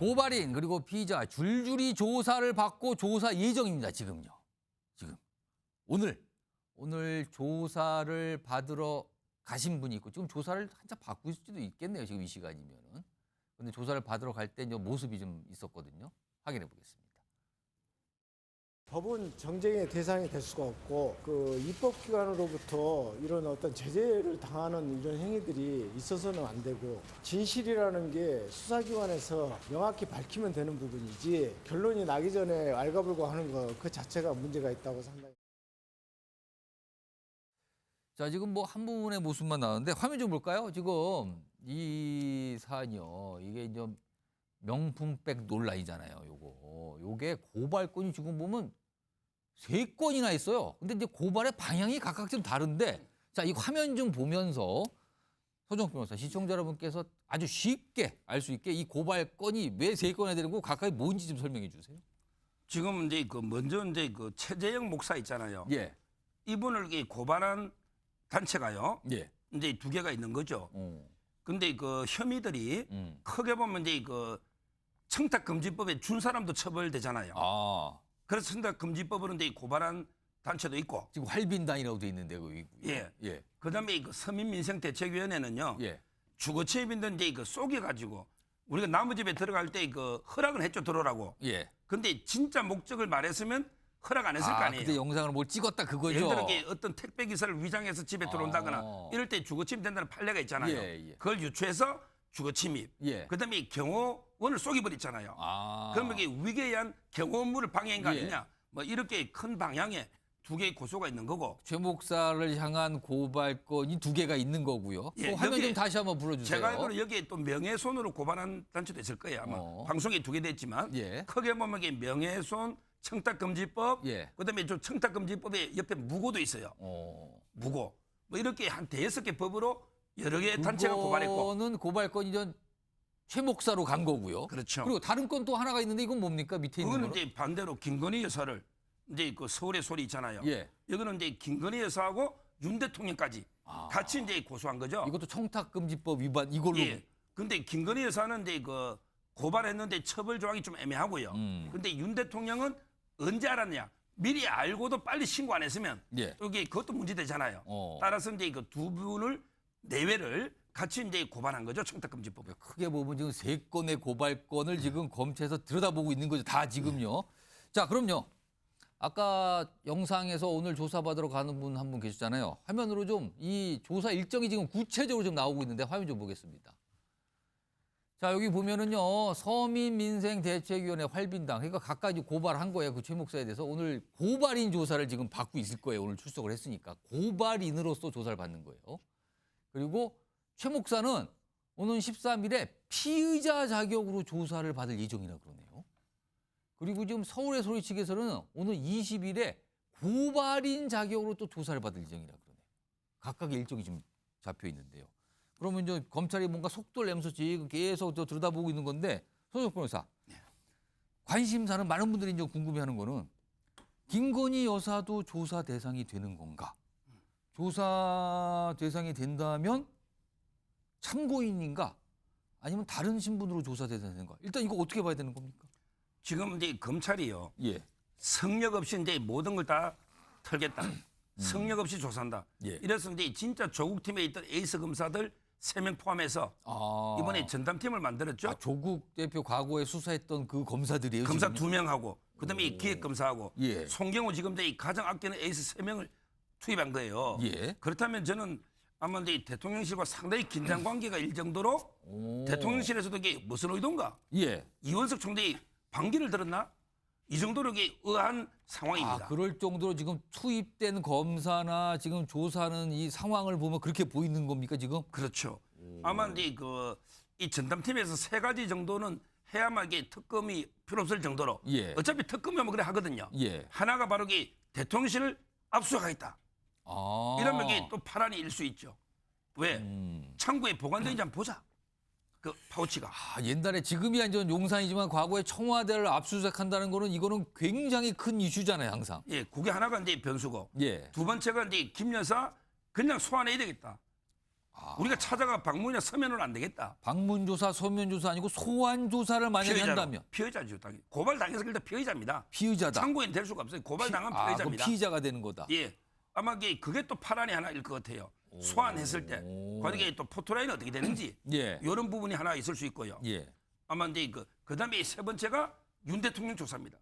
고발인 그리고 피의자 줄줄이 조사를 받고 조사 예정입니다. 지금요. 지금 오늘 조사를 받으러 가신 분이 있고 지금 조사를 한참 받고 있을 수도 있겠네요. 지금 이 시간이면은. 근데 조사를 받으러 갈 때 모습이 좀 있었거든요. 확인해 보겠습니다. 법은 정쟁의 대상이 될 수가 없고 그 입법기관으로부터 이런 어떤 제재를 당하는 이런 행위들이 있어서는 안 되고 진실이라는 게 수사기관에서 명확히 밝히면 되는 부분이지 결론이 나기 전에 알가불고 하는 거 그 자체가 문제가 있다고 상당히. 자, 지금 한 부분의 모습만 나오는데 화면 좀 볼까요? 지금 이 사안이요. 이게 이제 명품백 논란이잖아요. 요게 고발건이 지금 보면 3건이나 있어요. 근데 이제 고발의 방향이 각각 좀 다른데 자, 이 화면 좀 보면서 서정욱 변호사, 시청자 여러분께서 아주 쉽게 알 수 있게 이 고발건이 왜 3건이나 되는 거 가까이 뭔지 좀 설명해 주세요. 지금 이제 먼저 이제 최재형 목사 있잖아요. 예. 이분을 고발한 단체가요. 예. 이제 2개가 있는 거죠. 근데 혐의들이 크게 보면 이제 청탁금지법에 준 사람도 처벌되잖아요. 아. 그래서 청탁금지법으로 이제 고발한 단체도 있고. 지금 활빈단이라고 돼 있는데 예. 예. 그다음에 서민민생대책위원회는요. 예. 주거침입인들 이제 속여가지고 우리가 남의 집에 들어갈 때 허락을 했죠, 들어오라고. 예. 근데 진짜 목적을 말했으면 허락 안 했을 거 아니에요. 그때 영상을 뭘 찍었다 그거죠. 예를 들어 어떤 택배 기사를 위장해서 집에 들어온다거나 이럴 때 주거침입 된다는 판례가 있잖아요. 예. 그걸 유추해서 주거침입. 예. 그다음에 경호원을 속여버렸잖아요. 그러면 이게 위계에 의한 경호 업무를 방해한 거 아니냐. 이렇게 큰 방향에 2개의 고소가 있는 거고. 최 목사를 향한 고발건이 2개가 있는 거고요. 예, 화면 좀 다시 한번 불러주세요. 제가 알기로는 여기에 또 명예훼손으로 고발한 단체도 있을 거예요. 아마 방송에 2개 됐지만 예. 크게 보면 이게 명예훼손, 청탁금지법, 예. 그다음에 저 청탁금지법에 옆에 무고도 있어요. 무고. 이렇게 한 5개 법으로 여러 개의 단체가 고발했고. 그거는 고발건이 최 목사로 간 거고요. 그렇죠. 그리고 다른 건 또 하나가 있는데 이건 뭡니까? 밑에 있는 그거는 거는? 이제 반대로 김건희 여사를 이제 서울의 소리 있잖아요. 예. 여기는 이제 김건희 여사하고 윤 대통령까지 같이 이제 고소한 거죠. 이것도 청탁금지법 위반 이걸로. 예. 근데 김건희 여사는 이제 고발했는데 처벌 조항이 좀 애매하고요. 근데 윤 대통령은 언제 알았냐? 미리 알고도 빨리 신고 안 했으면 예. 여기 그것도 문제되잖아요. 따라서 이제 2분을 내외를 같이 이제 고발한 거죠. 청탁금지법. 크게 보면 지금 3건의 고발건을 지금 검찰에서 들여다보고 있는 거죠. 다 지금요. 자, 그럼요. 아까 영상에서 오늘 조사받으러 가는 분 한 분 계셨잖아요. 화면으로 좀 이 조사 일정이 지금 구체적으로 좀 나오고 있는데 화면 좀 보겠습니다. 자, 여기 보면은요. 서민민생대책위원회 활빈당. 그러니까 각각 이제 고발한 거예요. 그 최 목사에 대해서. 오늘 고발인 조사를 지금 받고 있을 거예요. 오늘 출석을 했으니까. 고발인으로서 조사를 받는 거예요. 그리고 최 목사는 오는 13일에 피의자 자격으로 조사를 받을 예정이라 그러네요. 그리고 지금 서울의 소리 측에서는 오늘 20일에 고발인 자격으로 또 조사를 받을 예정이라 그러네요. 각각의 일정이 지금 잡혀 있는데요. 그러면 이제 검찰이 뭔가 속도를 내면서 지금 계속 들여다보고 있는 건데 서정욱 변호사, 관심사는 많은 분들이 이제 궁금해하는 거는 김건희 여사도 조사 대상이 되는 건가? 조사 대상이 된다면 참고인인가? 아니면 다른 신분으로 조사 대상이 되는가? 일단 이거 어떻게 봐야 되는 겁니까? 지금 이제 검찰이요. 예. 성역 없이 이제 모든 걸 다 털겠다. 성역 없이 조사한다. 예. 이래서 이제 진짜 조국 팀에 있던 에이스 검사들 3명 포함해서 이번에 전담팀을 만들었죠. 조국 대표 과거에 수사했던 그 검사들이에요. 검사 지금요? 2명하고 그다음에 이 기획검사하고 예. 송경호 지금 이 가장 아끼는 에이스 3명을 투입한 거예요. 예. 그렇다면 저는 아마 이제 대통령실과 상당히 긴장 관계가 일 정도로 대통령실에서도 이게 무슨 의도인가? 예. 이원석 총장이 반기를 들었나? 이 정도로 이게 의아한 상황입니다. 그럴 정도로 지금 투입된 검사나 지금 조사하는 이 상황을 보면 그렇게 보이는 겁니까 지금? 그렇죠. 아마 이제 이 전담팀에서 3가지 정도는 해야만 이게 특검이 필요 없을 정도로. 예. 어차피 특검이면 그래 하거든요. 예. 하나가 바로 이 대통령실을 압수하겠다. 이러면 이게 또 파란이 일 수 있죠. 왜? 창고에 보관되는지 한번 보자. 그 파우치가. 옛날에 지금이 완전 용산이지만 과거에 청와대를 압수수색한다는 거는 이거는 굉장히 큰 이슈잖아요, 항상. 예, 그게 하나가 이제 변수고. 예. 2번째가 이제 김 여사 그냥 소환해야 되겠다. 우리가 찾아가 방문이나 서면으로 안 되겠다. 방문 조사, 서면 조사 아니고 소환 조사를 만약에 한다면 피의자죠. 고발 당해서 일단 피의자입니다. 피의자다. 참고인 될 수가 없어요. 고발 당한 그럼 피의자입니다. 피의자가 되는 거다. 예, 아마 그게 또 파란이 하나일 것 같아요. 소환했을 때, 거기에 또 포토라인이 어떻게 되는지 예. 이런 부분이 하나 있을 수 있고요. 예. 아마 이제 그다음에 세 번째가 윤 대통령 조사입니다.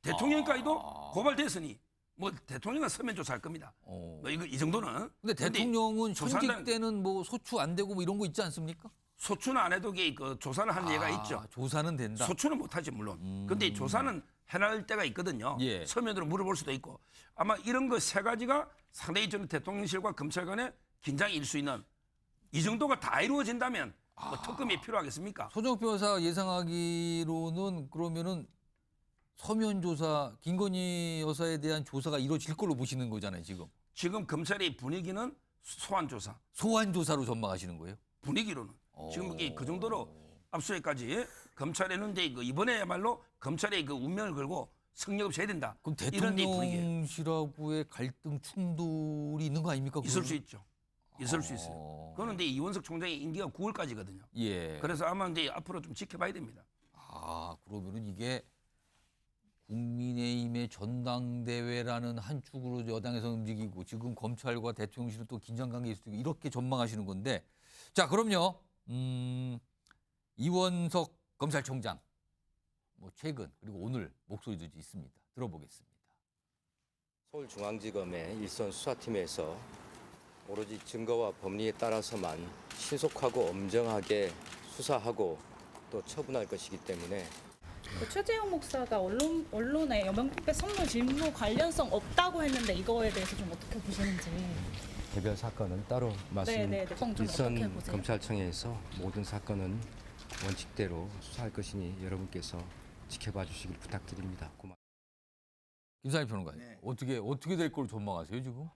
대통령까지도 고발됐으니 뭐 대통령은 서면 조사할 겁니다. 뭐 이 정도는. 근데 대통령은 현직 조사한다는- 때는 뭐 소추 안 되고 뭐 이런 거 있지 않습니까? 소추는 안 해도 그 조사를 한 예가 있죠. 조사는 된다. 소추는 못하지 물론. 근데 조사는 해낼 때가 있거든요. 예. 서면으로 물어볼 수도 있고. 아마 이런 거 세 가지가 상당히 저는 대통령실과 검찰 간의 긴장이 일 수 있는 이 정도가 다 이루어진다면 뭐 특검이 필요하겠습니까? 소정욱 변호사 예상하기로는 그러면은 서면 조사, 김건희 여사에 대한 조사가 이루어질 걸로 보시는 거잖아요, 지금. 지금 검찰의 분위기는 소환 조사. 소환 조사로 전망하시는 거예요? 분위기로는 지금 그 정도로 압수해까지 검찰에는 이제 이번에야말로 검찰의 그 운명을 걸고 성역 없이 해야 된다. 그럼 이런 데 분위기예요. 대통령실하고의 갈등 충돌이 있는 거 아닙니까? 있을 그거는? 수 있죠. 있을 수 있어요. 그거는 이제 이원석 총장의 임기가 9월까지거든요. 예. 그래서 아마 이제 앞으로 좀 지켜봐야 됩니다. 그러면은 이게 국민의힘의 전당대회라는 한 축으로 여당에서 움직이고 지금 검찰과 대통령실은 또 긴장관계에 있고 이렇게 전망하시는 건데 자 그럼요 이원석 검찰총장 뭐 최근 그리고 오늘 목소리도 있습니다. 들어보겠습니다. 서울중앙지검의 일선 수사팀에서 오로지 증거와 법리에 따라서만 신속하고 엄정하게 수사하고 또 처분할 것이기 때문에 그 최재형 목사가 언론에 여명특배 선물 직무 관련성 없다고 했는데 이거에 대해서 좀 어떻게 보시는지. 개별 사건은 따로 네네. 좀 어떻게 일선 보세요? 검찰청에서 모든 사건은 원칙대로 수사할 것이니 여러분께서 지켜봐 주시길 부탁드립니다. 고맙습니다. 김상희 평론가님 네. 어떻게 될 걸로 전망하세요 지금?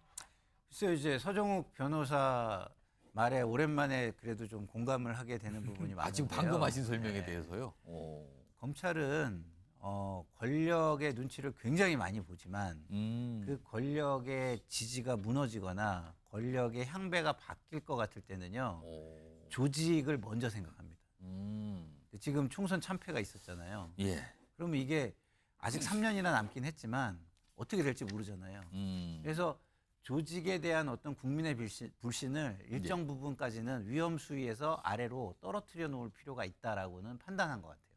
글쎄요, 이제 서정욱 변호사 말에 오랜만에 그래도 좀 공감을 하게 되는 부분이 많은데요. 지금 방금 하신 설명에 네. 대해서요. 검찰은 권력의 눈치를 굉장히 많이 보지만 그 권력의 지지가 무너지거나 권력의 향배가 바뀔 것 같을 때는요. 조직을 먼저 생각합니다. 지금 총선 참패가 있었잖아요. 예. 그러면 이게 아직 3년이나 남긴 했지만 어떻게 될지 모르잖아요. 그래서 조직에 대한 어떤 국민의 불신을 일정 부분까지는 위험 수위에서 아래로 떨어뜨려 놓을 필요가 있다라고는 판단한 것 같아요.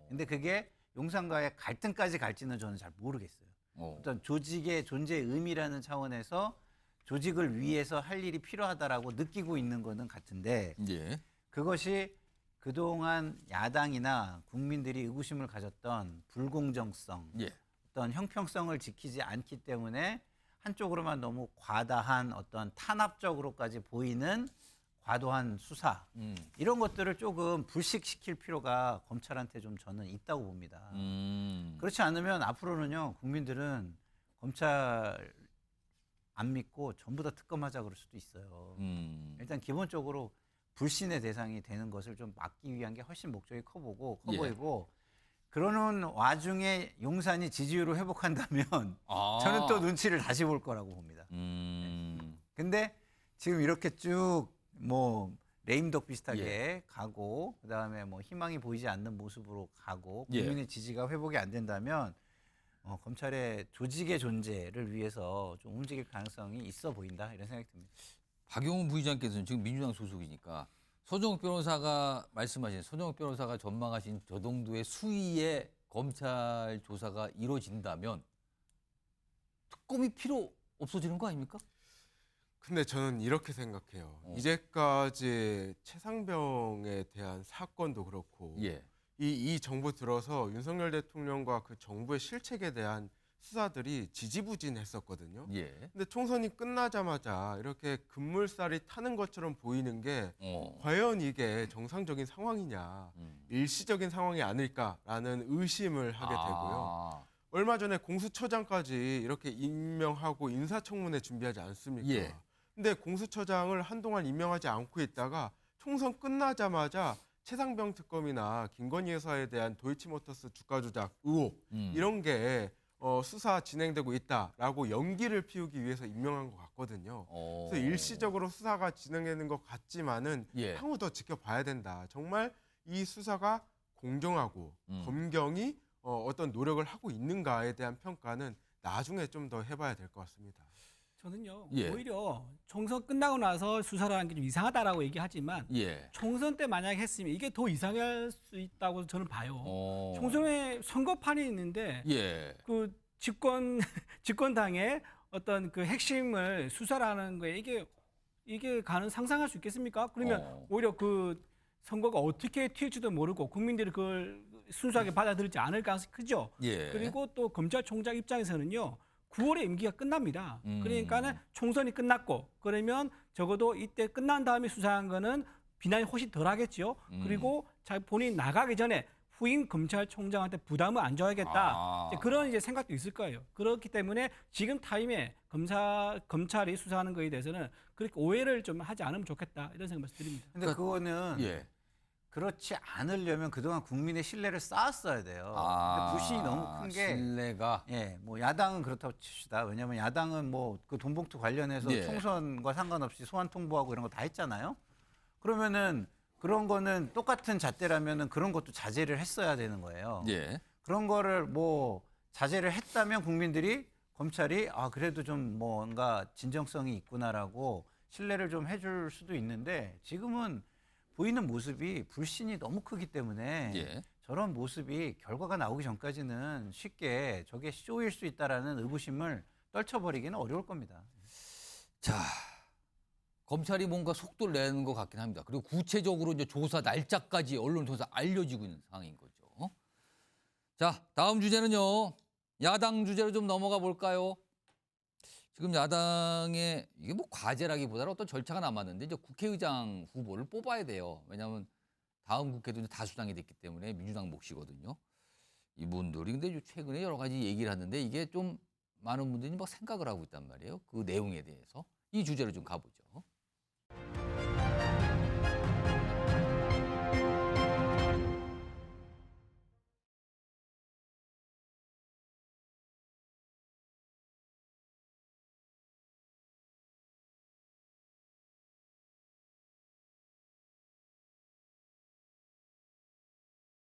근데 그게 용산과의 갈등까지 갈지는 저는 잘 모르겠어요. 어떤 조직의 존재의 의미라는 차원에서 조직을 위해서 할 일이 필요하다라고 느끼고 있는 거는 같은데 예. 그것이 그동안 야당이나 국민들이 의구심을 가졌던 불공정성, 예. 어떤 형평성을 지키지 않기 때문에 한쪽으로만 너무 과다한 어떤 탄압적으로까지 보이는 과도한 수사 이런 것들을 조금 불식시킬 필요가 검찰한테 좀 저는 있다고 봅니다. 그렇지 않으면 앞으로는요 국민들은 검찰 안 믿고 전부 다 특검하자 그럴 수도 있어요. 일단 기본적으로 불신의 대상이 되는 것을 좀 막기 위한 게 훨씬 목적이 커 보이고 그러는 와중에 용산이 지지율을 회복한다면 저는 또 눈치를 다시 볼 거라고 봅니다. 근데 지금 이렇게 쭉 뭐 레임덕 비슷하게 가고 그다음에 뭐 희망이 보이지 않는 모습으로 가고 국민의 지지가 회복이 안 된다면 검찰의 조직의 존재를 위해서 좀 움직일 가능성이 있어 보인다 이런 생각이 듭니다. 박용훈 부의장께서는 지금 민주당 소속이니까 서정욱 변호사가 전망하신 저 정도의 수위의 검찰 조사가 이루어진다면 특검이 필요 없어지는 거 아닙니까? 근데 저는 이렇게 생각해요. 이제까지 최상병에 대한 사건도 그렇고 예. 이 정부 들어서 윤석열 대통령과 그 정부의 실책에 대한 수사들이 지지부진했었거든요. 예. 근데 총선이 끝나자마자 이렇게 급물살이 타는 것처럼 보이는 게 과연 이게 정상적인 상황이냐, 일시적인 상황이 아닐까라는 의심을 하게 되고요. 얼마 전에 공수처장까지 이렇게 임명하고 인사청문회 준비하지 않습니까? 예. 근데 공수처장을 한동안 임명하지 않고 있다가 총선 끝나자마자 최상병 특검이나 김건희 여사에 대한 도이치모터스 주가 조작 의혹 이런 게 수사 진행되고 있다라고 연기를 피우기 위해서 임명한 것 같거든요. 그래서 일시적으로 수사가 진행되는 것 같지만은 예. 향후 더 지켜봐야 된다. 정말 이 수사가 공정하고 검경이 어떤 노력을 하고 있는가에 대한 평가는 나중에 좀 더 해봐야 될 것 같습니다. 저는요 예. 오히려 총선 끝나고 나서 수사를 하는 게 좀 이상하다라고 얘기하지만 예. 총선 때 만약에 했으면 이게 더 이상할 수 있다고 저는 봐요. 어. 총선에 선거판이 있는데 예. 그 집권당의 어떤 그 핵심을 수사를 하는 거에 이게 상상할 수 있겠습니까? 그러면 오히려 그 선거가 어떻게 튈지도 모르고 국민들이 그걸 순수하게 받아들이지 않을 가능성이 크죠. 예. 그리고 또 검찰총장 입장에서는요. 9월에 임기가 끝납니다. 그러니까는 총선이 끝났고 그러면 적어도 이때 끝난 다음에 수사한 거는 비난이 훨씬 덜 하겠죠. 그리고 본인이 나가기 전에 후임 검찰총장한테 부담을 안 줘야겠다. 이제 그런 이제 생각도 있을 거예요. 그렇기 때문에 지금 타임에 검찰이 수사하는 거에 대해서는 그렇게 오해를 좀 하지 않으면 좋겠다. 이런 생각 말씀드립니다. 근데 그거는 예. 그렇지 않으려면 그동안 국민의 신뢰를 쌓았어야 돼요. 근데 불신이 너무 큰 게 신뢰가 예, 뭐 야당은 그렇다고 칩시다. 왜냐하면 야당은 뭐 그 돈봉투 관련해서 예. 총선과 상관없이 소환 통보하고 이런 거 다 했잖아요. 그러면은 그런 거는 똑같은 잣대라면은 그런 것도 자제를 했어야 되는 거예요. 예. 그런 거를 뭐 자제를 했다면 국민들이 검찰이 그래도 좀 뭔가 진정성이 있구나라고 신뢰를 좀 해줄 수도 있는데 지금은 보이는 모습이 불신이 너무 크기 때문에 예. 저런 모습이 결과가 나오기 전까지는 쉽게 저게 쇼일 수 있다라는 의구심을 떨쳐버리기는 어려울 겁니다. 자, 검찰이 뭔가 속도를 내는 것 같긴 합니다. 그리고 구체적으로 이제 조사 날짜까지 언론 통해서 알려지고 있는 상황인 거죠. 자, 다음 주제는요. 야당 주제로 좀 넘어가 볼까요? 지금 야당의 이게 뭐 과제라기보다는 어떤 절차가 남았는데 이제 국회의장 후보를 뽑아야 돼요. 왜냐하면 다음 국회도 이제 다수당이 됐기 때문에 민주당 몫이거든요. 이분들이 근데 최근에 여러 가지 얘기를 하는데 이게 좀 많은 분들이 막 생각을 하고 있단 말이에요. 그 내용에 대해서 이 주제로 좀 가보죠.